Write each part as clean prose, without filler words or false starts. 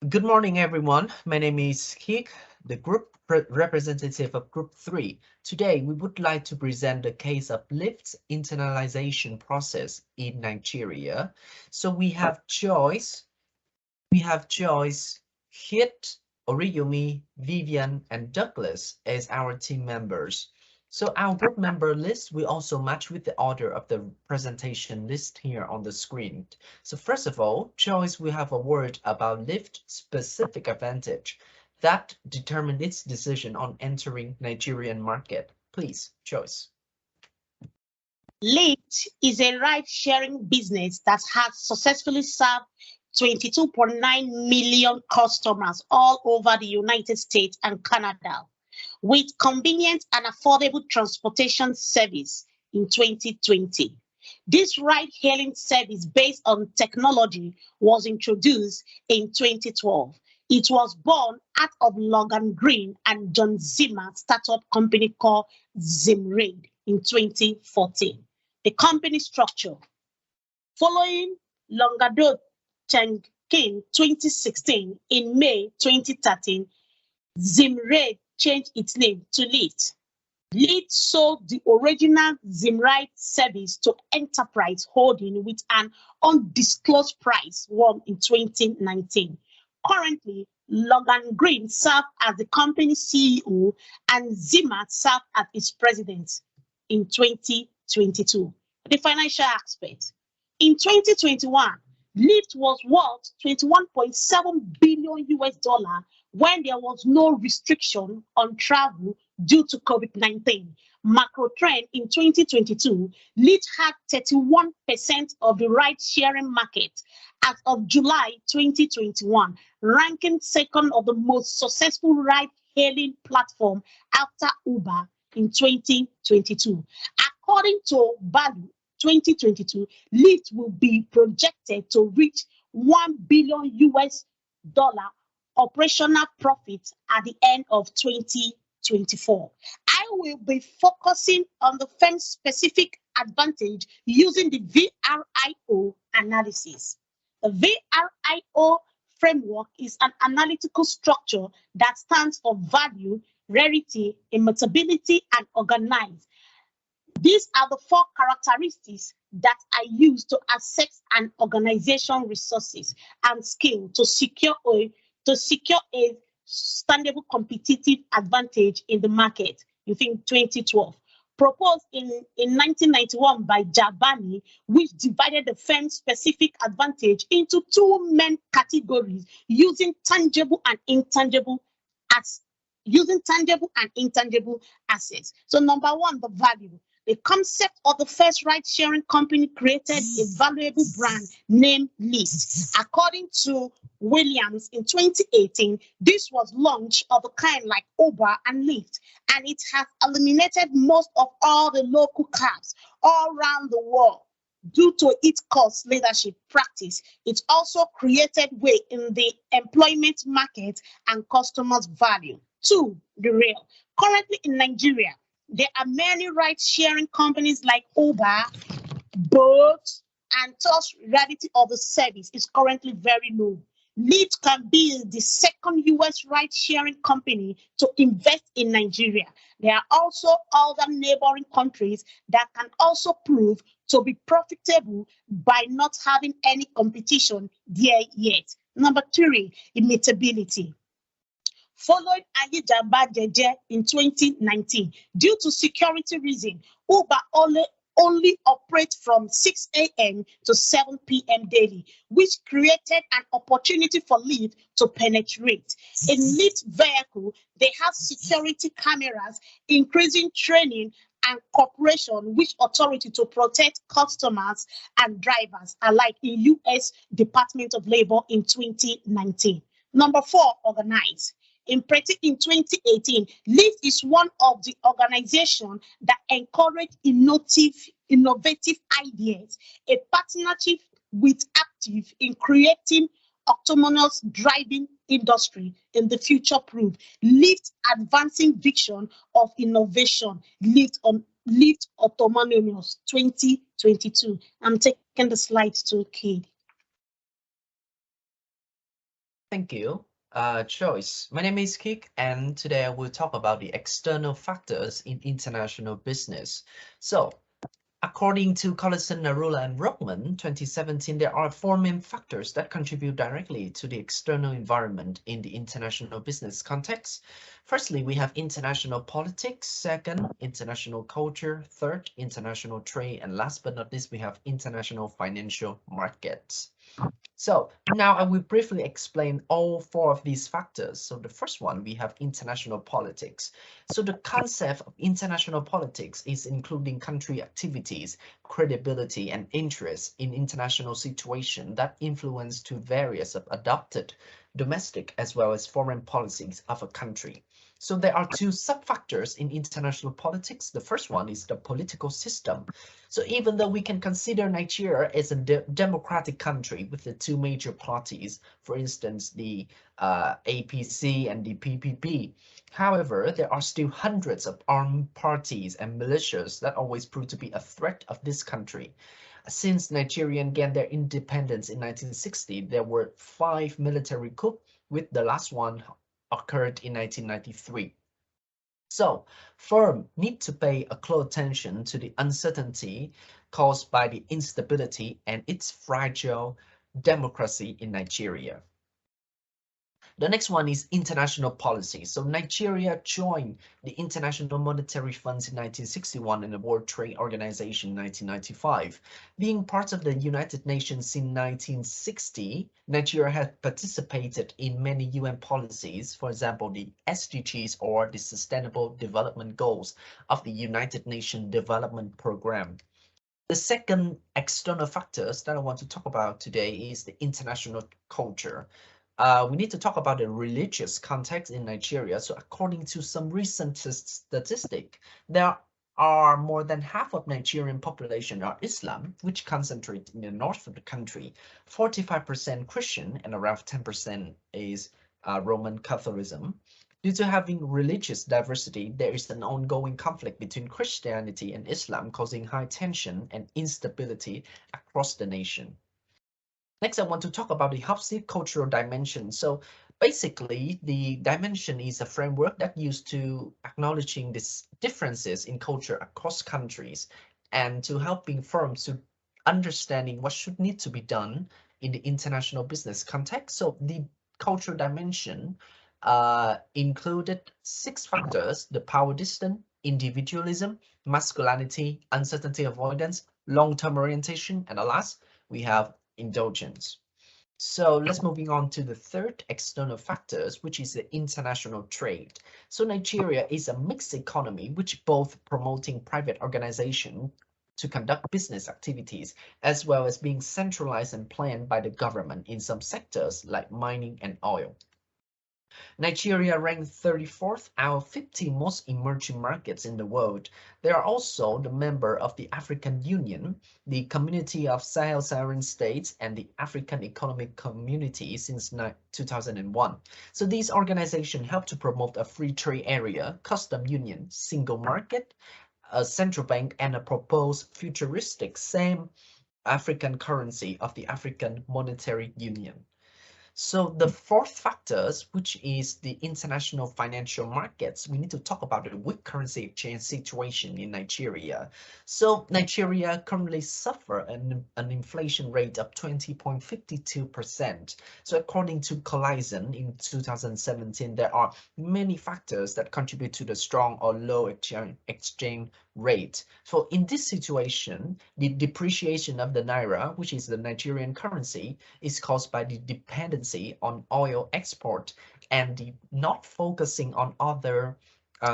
Good morning, everyone. My name is Kik, the group representative of Group 3. Today, we would like to present the case of Lyft's internalization process in Nigeria. So we have Joyce, Hit, Oriyomi, Vivian, and Douglas as our team members. So our group member list will also match with the order of the presentation list here on the screen. So first of all, Joyce will have a word about Lyft's specific advantage that determined its decision on entering Nigerian market. Please, Joyce. Lyft is a ride-sharing business that has successfully served 22.9 million customers all over the United States and Canada with convenient and affordable transportation service in 2020. This ride-hailing service based on technology was introduced in 2012. It was born out of Logan Green and John Zimmer startup company called Zimraid in 2014. The company structure. Following Longado Chengkin 2016, in May 2013, Zimraid changed its name to Lyft. Lyft sold the original Zimraid service to Enterprise Holding with an undisclosed price won in 2019. Currently, Logan Green served as the company's CEO and Zimmer served as its president in 2022. The financial aspect. In 2021, Lyft was worth 21.7 billion US dollar when there was no restriction on travel due to COVID-19. Macro trend in 2022, Lyft had 31% of the ride-sharing market as of July 2021, ranking second of the most successful ride-hailing platform after Uber in 2022. According to Value 2022, Lyft will be projected to reach 1 billion US dollar operational profit at the end of 2024. I will be focusing on the firm's specific advantage using the VRIO analysis. The VRIO framework is an analytical structure that stands for value, rarity, immutability, and organize. These are the four characteristics that I use to assess an organization resources and skill to secure a sustainable competitive advantage in the market. You think 2012. Proposed in 1991 by Jabani, which divided the firm's specific advantage into two main categories as using tangible and intangible assets. So number one, the value. The concept of the first ride-sharing company created a valuable brand named Lyft. According to Williams in 2018, this was launch of a kind like Uber and Lyft, and it has eliminated most of all the local cabs all around the world. Due to its cost leadership practice, it also created way in the employment market and customers' value. Two, the rail. Currently in Nigeria, there are many ride-sharing companies like Uber, Bolt, and thus reality of the service is currently very low. Lyft can be the second US ride-sharing company to invest in Nigeria. There are also other neighboring countries that can also prove to be profitable by not having any competition there yet. Number three, immutability. Following Ayijamba Jeje in 2019, due to security reasons, Uber only operates from 6 a.m. to 7 p.m. daily, which created an opportunity for Lyft to penetrate. In Lyft vehicle, they have security cameras, increasing training and cooperation with authority to protect customers and drivers alike in U.S. Department of Labor in 2019. Number four, organize. In 2018, Lyft is one of the organizations that encourage innovative ideas, a partnership with Active in creating autonomous driving industry in the future proof. Lyft advancing vision of innovation, Lyft Autonomous 2022. I'm taking the slides to Kid. Thank you. Joyce. My name is Kik, and today I will talk about the external factors in international business. So, according to Collison, Narula, and Brockman, 2017, there are four main factors that contribute directly to the external environment in the international business context. Firstly, we have international politics. Second, international culture. Third, international trade. And last but not least, we have international financial markets. So now I will briefly explain all four of these factors. So the first one, we have international politics. So the concept of international politics is including country activities, credibility, and interest in international situation that influence to various of adopted domestic as well as foreign policies of a country. So there are two sub-factors in international politics. The first one is the political system. So even though we can consider Nigeria as a democratic country with the two major parties, for instance, the APC and the PPP, however, there are still hundreds of armed parties and militias that always prove to be a threat of this country. Since Nigeria gained their independence in 1960, there were 5 military coups, with the last one occurred in 1993. So firms need to pay a close attention to the uncertainty caused by the instability and its fragile democracy in Nigeria. The next one is international policy. So Nigeria joined the International Monetary Fund in 1961 and the World Trade Organization in 1995. Being part of the United Nations in 1960, Nigeria had participated in many UN policies, for example, the SDGs or the Sustainable Development Goals of the United Nations Development Program. The second external factors that I want to talk about today is the international culture. We need to talk about the religious context in Nigeria. So according to some recent statistic, there are more than half of Nigerian population are Islam, which concentrate in the north of the country, 45% Christian, and around 10% is Roman Catholicism. Due to having religious diversity, there is an ongoing conflict between Christianity and Islam, causing high tension and instability across the nation. Next, I want to talk about the Hapsi cultural dimension. So basically, the dimension is a framework that used to acknowledging these differences in culture across countries and to helping firms to understanding what should need to be done in the international business context. So the cultural dimension included 6 factors: the power distance, individualism, masculinity, uncertainty avoidance, long-term orientation, and last, we have indulgence. So let's moving on to the third external factors, which is the international trade. So Nigeria is a mixed economy, which both promoting private organization to conduct business activities, as well as being centralized and planned by the government in some sectors like mining and oil. Nigeria ranked 34th out of 50 most emerging markets in the world. They are also the member of the African Union, the Community of Sahel-Saharan States, and the African Economic Community since 2001. So these organizations help to promote a free trade area, custom union, single market, a central bank, and a proposed futuristic same African currency of the African Monetary Union. So the fourth factors, which is the international financial markets, we need to talk about the weak currency exchange situation in Nigeria. So Nigeria currently suffer an inflation rate of 20.52%. So according to Collison in 2017, there are many factors that contribute to the strong or low exchange rate. So in this situation, the depreciation of the naira, which is the Nigerian currency, is caused by the dependency on oil export and the not focusing on other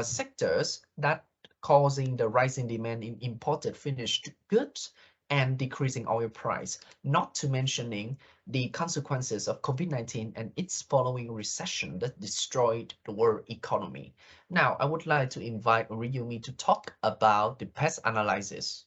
sectors that causing the rising demand in imported finished goods and decreasing oil price, not to mentioning the consequences of COVID-19 and its following recession that destroyed the world economy. Now, I would like to invite Ryumi to talk about the pest analysis.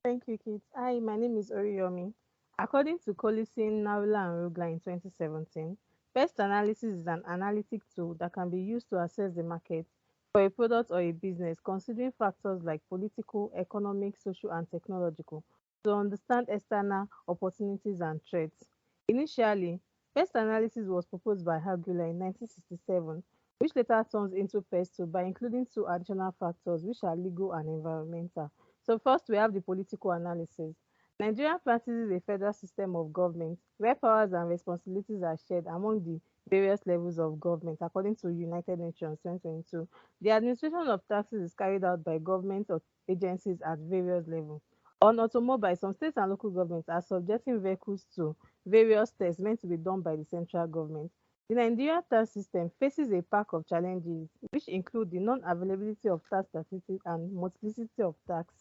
Thank you, Kit. Hi, my name is Oriyomi. According to Collison, Naula, and Rugla in 2017, pest analysis is an analytic tool that can be used to assess the market for a product or a business, considering factors like political, economic, social, and technological to understand external opportunities and threats. Initially, Pest analysis was proposed by Hagula in 1967, which later turns into PEST 2 by including two additional factors, which are legal and environmental. So first, we have the political analysis. Nigeria practices a federal system of government where powers and responsibilities are shared among the various levels of government, according to United Nations 2022. The administration of taxes is carried out by government or agencies at various levels. On automobiles, some states and local governments are subjecting vehicles to various tests meant to be done by the central government. The Nigerian tax system faces a pack of challenges, which include the non-availability of tax statistics and multiplicity of tax.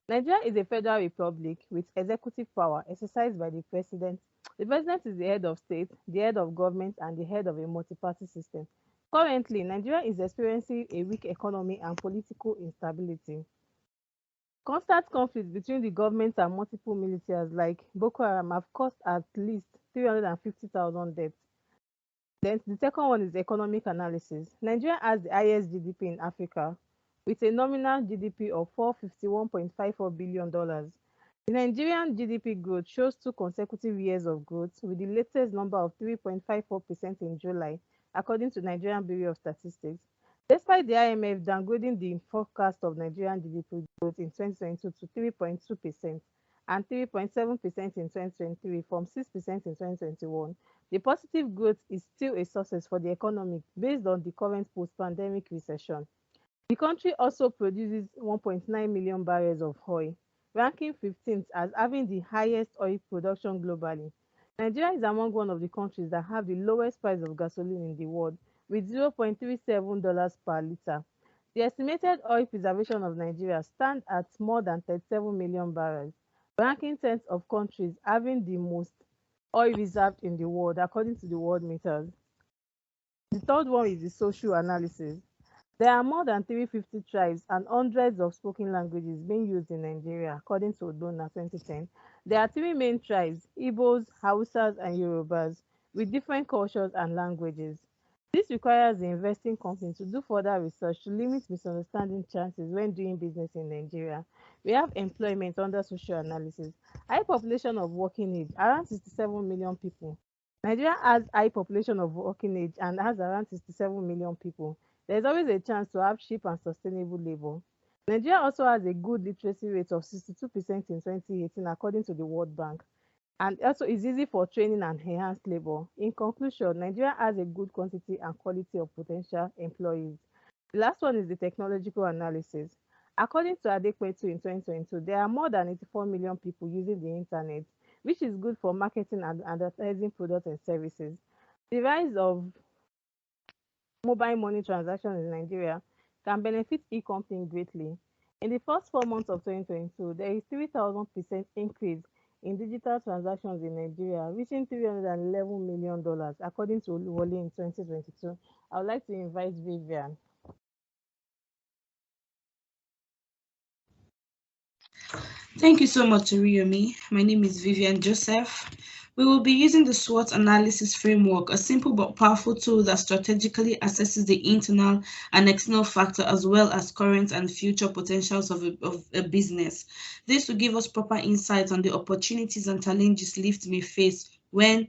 Nigeria is a federal republic with executive power exercised by the president. The president is the head of state, the head of government, and the head of a multi-party system. Currently, Nigeria is experiencing a weak economy and political instability. Constant conflicts between the government and multiple militias like Boko Haram have caused at least 350,000 deaths. Then the second one is economic analysis. Nigeria has the highest GDP in Africa with a nominal GDP of $451.54 billion. The Nigerian GDP growth shows two consecutive years of growth, with the latest number of 3.54% in July, according to Nigerian Bureau of Statistics. Despite the IMF downgrading the forecast of Nigerian GDP growth in 2022 to 3.2% and 3.7% in 2023 from 6% in 2021, the positive growth is still a success for the economy based on the current post-pandemic recession. The country also produces 1.9 million barrels of oil, ranking 15th as having the highest oil production globally. Nigeria is among one of the countries that have the lowest price of gasoline in the world, with $0.37 per litre. The estimated oil preservation of Nigeria stands at more than 37 million barrels, ranking 10th of countries having the most oil reserved in the world, according to the world meters. The third one is the social analysis. There are more than 350 tribes and hundreds of spoken languages being used in Nigeria, according to Odona 2010. There are three main tribes: Igbos, Hausas, and Yorubas, with different cultures and languages. This requires the investing company to do further research to limit misunderstanding chances when doing business in Nigeria. We have employment under social analysis. High population of working age, around 67 million people. Nigeria has high population of working age and has around 67 million people. There is always a chance to have cheap and sustainable labor. Nigeria also has a good literacy rate of 62% in 2018, according to the World Bank, and also is easy for training and enhanced labor. In conclusion, Nigeria has a good quantity and quality of potential employees. The last one is the technological analysis. According to Adekwetu in 2022, there are more than 84 million people using the internet, which is good for marketing and advertising products and services. The rise of mobile money transactions in Nigeria can benefit e-company greatly. In the first 4 months of 2022, there is 3,000% increase in digital transactions in Nigeria, reaching $311 million, according to Oluwole in 2022. I would like to invite Vivian. Thank you so much, Oriyomi. My name is Vivian Joseph. We will be using the SWOT analysis framework, a simple but powerful tool that strategically assesses the internal and external factor as well as current and future potentials of a business. This will give us proper insights on the opportunities and challenges Lyft may face when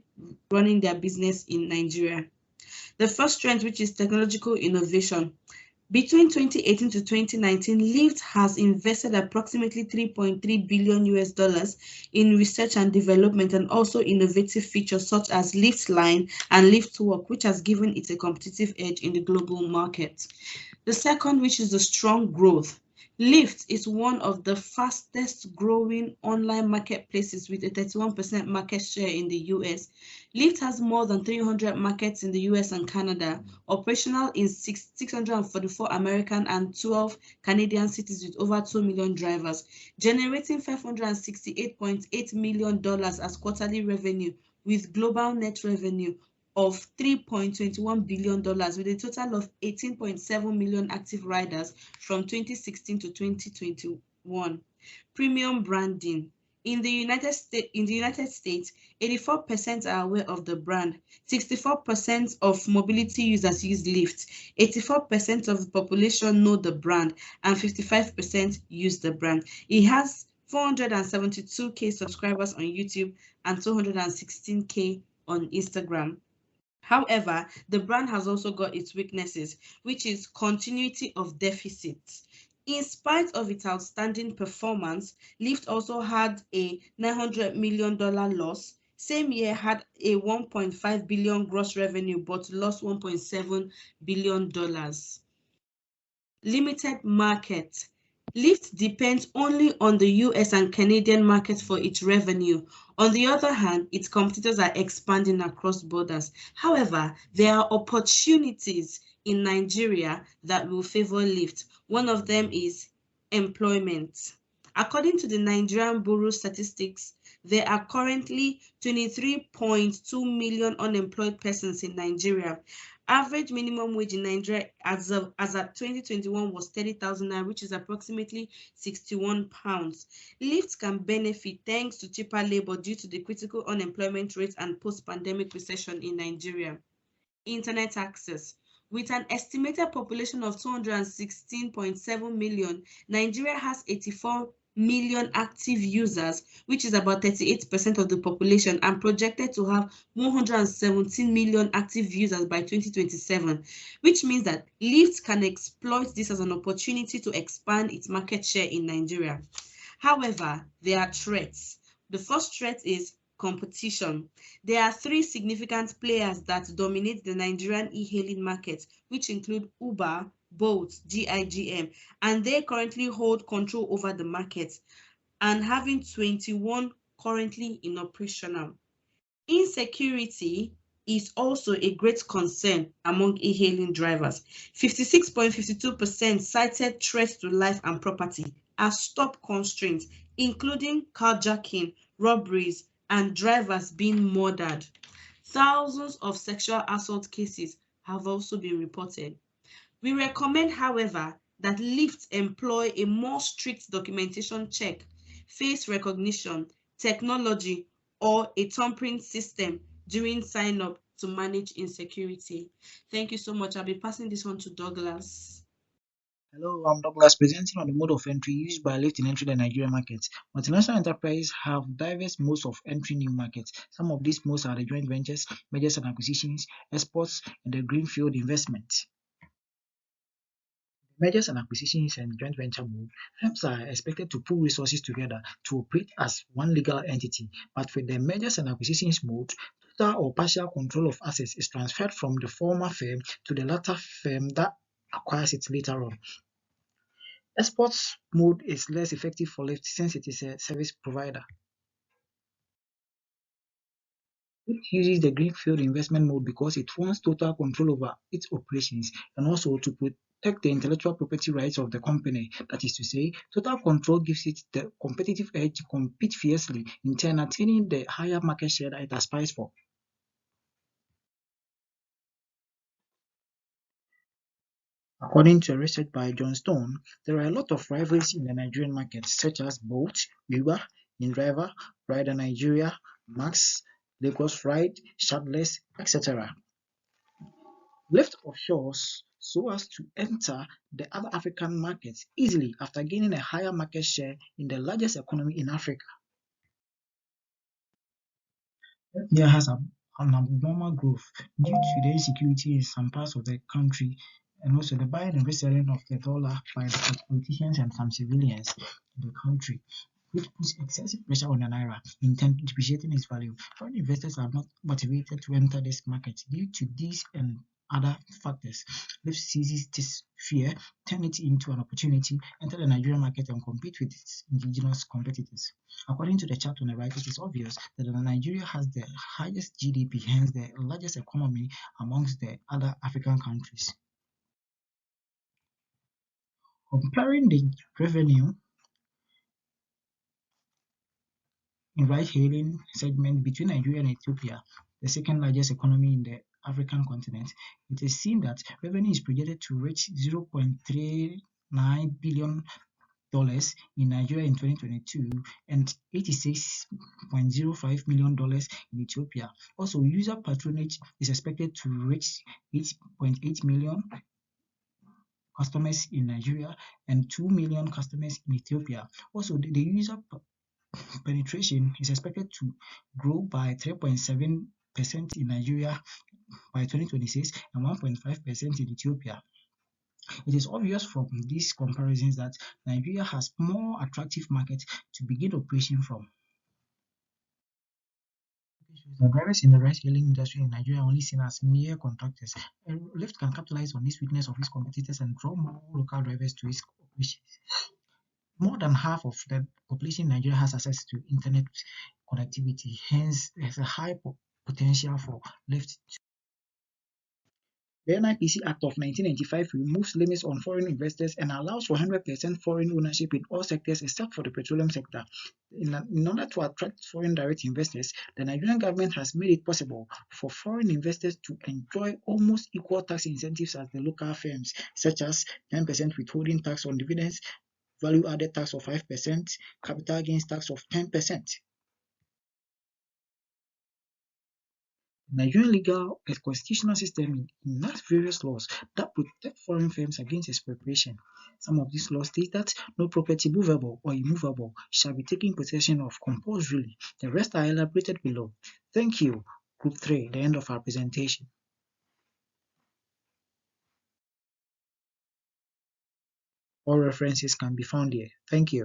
running their business in Nigeria. The first trend, which is technological innovation. Between 2018 to 2019, Lyft has invested approximately $3.3 billion in research and development and also innovative features such as Lyft Line and Lyft Work, which has given it a competitive edge in the global market. The second, which is the strong growth. Lyft is one of the fastest growing online marketplaces with a 31% market share in the US. Lyft has more than 300 markets in the US and Canada, operational in 644 American and 12 Canadian cities with over 2 million drivers, generating $568.8 million as quarterly revenue with global net revenue of $3.21 billion with a total of 18.7 million active riders from 2016 to 2021. Premium branding. In the United States, 84% are aware of the brand. 64% of mobility users use Lyft. 84% of the population know the brand, and 55% use the brand. It has 472K subscribers on YouTube and 216K on Instagram. However, the brand has also got its weaknesses, which is continuity of deficits. In spite of its outstanding performance, Lyft also had a $900 million loss. Same year had a 1.5 billion gross revenue, but lost $1.7 billion. Limited market. Lyft depends only on the US and Canadian market for its revenue. On the other hand, its competitors are expanding across borders. However, there are opportunities in Nigeria that will favor Lyft. One of them is employment. According to the Nigerian Bureau statistics, there are currently 23.2 million unemployed persons in Nigeria. Average minimum wage in Nigeria as at 2021 was 30,000 naira, which is approximately 61 pounds. Lyft can benefit thanks to cheaper labor due to the critical unemployment rate and post-pandemic recession in Nigeria. Internet access. With an estimated population of 216.7 million, Nigeria has 84 million active users, which is about 38% of the population, and projected to have 117 million active users by 2027, which means that Lyft can exploit this as an opportunity to expand its market share in Nigeria. However, there are threats. The first threat is competition. There are three significant players that dominate the Nigerian e-hailing market, which include Uber, Bolt, GIGM, and they currently hold control over the market and having 21 currently in operational. Insecurity is also a great concern among e-hailing drivers. 56.52% cited threats to life and property as top constraints, including carjacking, robberies, and drivers being murdered. Thousands of sexual assault cases have also been reported. We recommend, however, that Lyft employ a more strict documentation check, face recognition, technology, or a tampering system during sign-up to manage insecurity. Thank you so much. I'll be passing this on to Douglas. Hello, I'm Douglas, presenting on the mode of entry used by Lyft in entering the Nigerian market. Multinational enterprises have diverse modes of entering new markets. Some of these modes are the joint ventures, mergers and acquisitions, exports, and the greenfield investment. Mergers and acquisitions and joint venture mode, firms are expected to pool resources together to operate as one legal entity. But with the mergers and acquisitions mode, total or partial control of assets is transferred from the former firm to the latter firm that acquires it later on. Exports mode is less effective for Lyft since it is a service provider. It uses the greenfield investment mode because it wants total control over its operations and also to protect the intellectual property rights of the company. That is to say, total control gives it the competitive edge to compete fiercely, in turn attaining the higher market share that it aspires for. According to research by John Stone, there are a lot of rivals in the Nigerian market, such as Bolt, Uber, InDriver, Rider Nigeria, Max, Lagos Ride, Shardless, etc. Lyft offshores so as to enter the other African markets easily after gaining a higher market share in the largest economy in Africa. There has an abnormal growth due to the insecurity in some parts of the country and also the buying and reselling of the dollar by the politicians and some civilians in the country, which puts excessive pressure on the naira, in turn depreciating its value. Foreign investors are not motivated to enter this market due to these and other factors. Lyft seizes this fear, turn it into an opportunity, enter the Nigerian market and compete with its indigenous competitors. According to the chart on the right, it is obvious that Nigeria has the highest GDP, hence the largest economy amongst the other African countries. Comparing the revenue in ride-hailing segment between Nigeria and Ethiopia, the second largest economy in the African continent, it is seen that revenue is projected to reach $0.39 billion in Nigeria in 2022 and $86.05 million in Ethiopia. Also, user patronage is expected to reach 8.8 million customers in Nigeria and 2 million customers in Ethiopia. Also, the user penetration is expected to grow by 3.7 in Nigeria by 2026 and 1.5% in Ethiopia. It is obvious from these comparisons that Nigeria has more attractive markets to begin operation from. The drivers in the ride-hailing industry in Nigeria are only seen as mere contractors. Lyft can capitalize on this weakness of its competitors and draw more local drivers to its operations. More than half of the population in Nigeria has access to internet connectivity, hence there's a high potential for Lyft. The NIPC Act of 1995 removes limits on foreign investors and allows for 100% foreign ownership in all sectors except for the petroleum sector. In order to attract foreign direct investors, the Nigerian government has made it possible for foreign investors to enjoy almost equal tax incentives as the local firms, such as 10% withholding tax on dividends, value-added tax of 5%, capital gains tax of 10%. The Nigerian legal and constitutional system enacts various laws that protect foreign firms against expropriation. Some of these laws state that no property movable or immovable shall be taken possession of compulsorily. The rest are elaborated below. Thank you. Group 3, the end of our presentation. All references can be found here. Thank you.